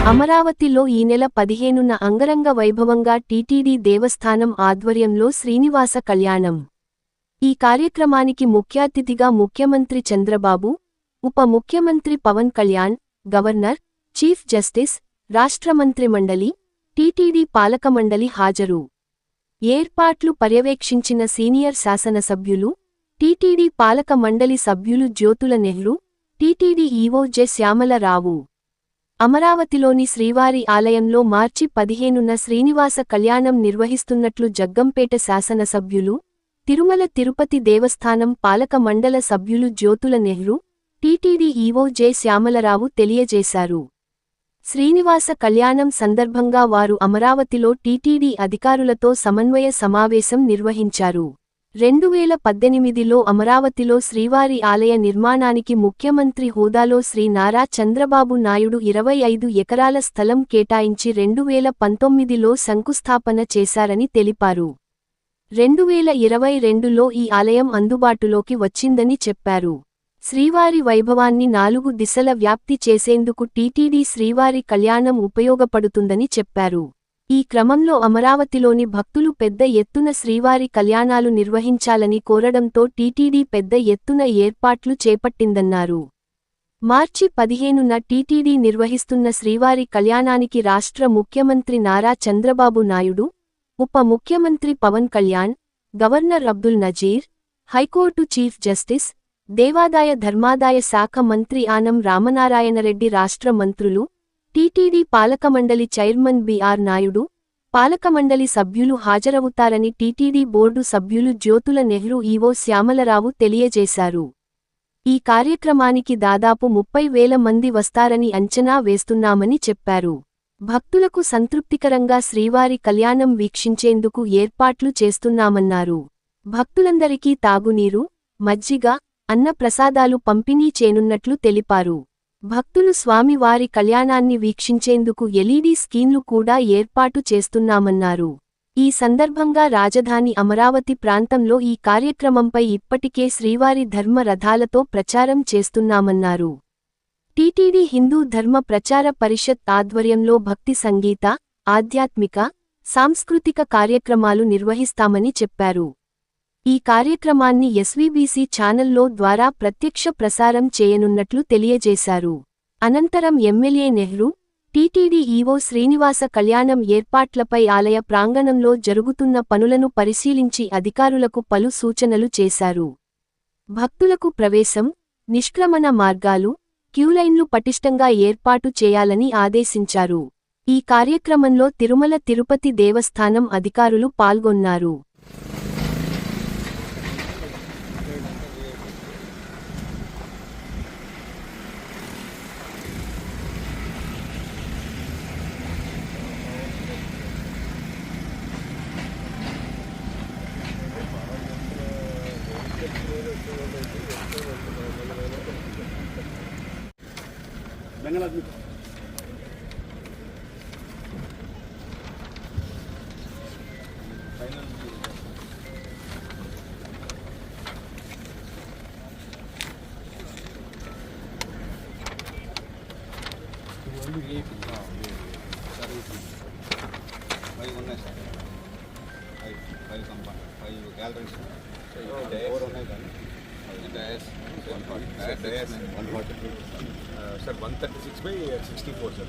అమరావతిలో ఈ నెల 15న అంగరంగ వైభవంగా టీటీడీ దేవస్థానం ఆధ్వర్యంలో శ్రీనివాస కళ్యాణం. ఈ కార్యక్రమానికి ముఖ్యాతిథిగా ముఖ్యమంత్రి చంద్రబాబు, ఉప ముఖ్యమంత్రి Pawan Kalyan, governor, chief justice, రాష్ట్ర మంత్రిమండలి, టీటీడీ పాలకమండలి హాజరు. ఏర్పాట్లు పర్యవేక్షించిన సీనియర్ శాసనసభ్యులు, టీటీడీ పాలక మండలి సభ్యులు Jyothula Nehru, TTD EO J Syamalarao. అమరావతిలోని శ్రీవారి ఆలయంలో మార్చి 15న శ్రీనివాస కళ్యాణం నిర్వహిస్తున్నట్లు జగ్గంపేట శాసనసభ్యులు, తిరుమల తిరుపతి దేవస్థానం పాలక మండల సభ్యులు Jyothula Nehru, TTD EO J Syamalarao తెలియజేశారు. శ్రీనివాస కళ్యాణం సందర్భంగా వారు అమరావతిలో టీటీడీ అధికారులతో సమన్వయ సమావేశం నిర్వహించారు. 2018లో అమరావతిలో శ్రీవారి ఆలయ నిర్మాణానికి ముఖ్యమంత్రి హోదాలో శ్రీ నారా చంద్రబాబు నాయుడు 25 ఎకరాల స్థలం కేటాయించి 2019లో శంకుస్థాపన చేశారని తెలిపారు. 2022లో ఈ ఆలయం అందుబాటులోకి వచ్చిందని చెప్పారు. శ్రీవారి వైభవాన్ని 4 దిశల వ్యాప్తి చేసేందుకు టీటీడీ శ్రీవారి కళ్యాణం ఉపయోగపడుతుందని చెప్పారు. ఈ క్రమంలో అమరావతిలోని భక్తులు పెద్ద ఎత్తున శ్రీవారి కళ్యాణాలు నిర్వహించాలని కోరడంతో టీటీడీ పెద్ద ఎత్తున ఏర్పాట్లు చేపట్టిందన్నారు. మార్చి 15న టీటీడీ నిర్వహిస్తున్న శ్రీవారి కళ్యాణానికి రాష్ట్ర ముఖ్యమంత్రి నారా చంద్రబాబు నాయుడు, ఉప ముఖ్యమంత్రి Pawan Kalyan, governor Abdul Nazeer, high court chief justice, దేవాదాయ ధర్మాదాయ శాఖ మంత్రి ఆనం రామనారాయణరెడ్డి, రాష్ట్ర మంత్రులు, టీటీడీ పాలకమండలి చైర్మన్ బిఆర్ నాయుడు, పాలకమండలి సభ్యులు హాజరవుతారని టీటీడీ బోర్డు సభ్యులు జ్యోతుల నెహ్రూ, ఈవో శ్యామలరావు తెలియజేశారు. ఈ కార్యక్రమానికి దాదాపు 30,000 మంది వస్తారని అంచనా వేస్తున్నామని చెప్పారు. భక్తులకు సంతృప్తికరంగా శ్రీవారి కళ్యాణం వీక్షించేందుకు ఏర్పాట్లు చేస్తున్నామన్నారు. భక్తులందరికీ తాగునీరు, మజ్జిగ, అన్న ప్రసాదాలు పంపిణీ చేయనున్నట్లు తెలిపారు. భక్తులు స్వామివారి కళ్యాణాన్ని వీక్షించేందుకు ఎల్ఈడీ స్క్రీన్లు కూడా ఏర్పాటు చేస్తున్నామన్నారు. ఈ సందర్భంగా రాజధాని అమరావతి ప్రాంతంలో ఈ కార్యక్రమంపై ఇప్పటికే శ్రీవారి ధర్మ రథాలతో ప్రచారం చేస్తున్నామన్నారు. టీటీడీ హిందూ ధర్మ ప్రచార పరిషత్ ఆధ్వర్యంలో భక్తి సంగీత, ఆధ్యాత్మిక, సాంస్కృతిక కార్యక్రమాలు నిర్వహిస్తామని చెప్పారు. ఈ కార్యక్రమాన్ని ఎస్వీబీసీ ఛానల్లో ద్వారా ప్రత్యక్ష ప్రసారం చేయనున్నట్లు తెలియజేశారు. అనంతరం MLA Nehru, TTD EO Srinivasa Kalyanam ఏర్పాట్లపై ఆలయ ప్రాంగణంలో జరుగుతున్న పనులను పరిశీలించి అధికారులకు పలు సూచనలు చేశారు. భక్తులకు ప్రవేశం, నిష్క్రమణ మార్గాలు, క్యూలైన్లు పటిష్టంగా ఏర్పాటు చేయాలని ఆదేశించారు. ఈ కార్యక్రమంలో తిరుమల తిరుపతి దేవస్థానం అధికారులు పాల్గొన్నారు. Sir, 136 by 64, sir.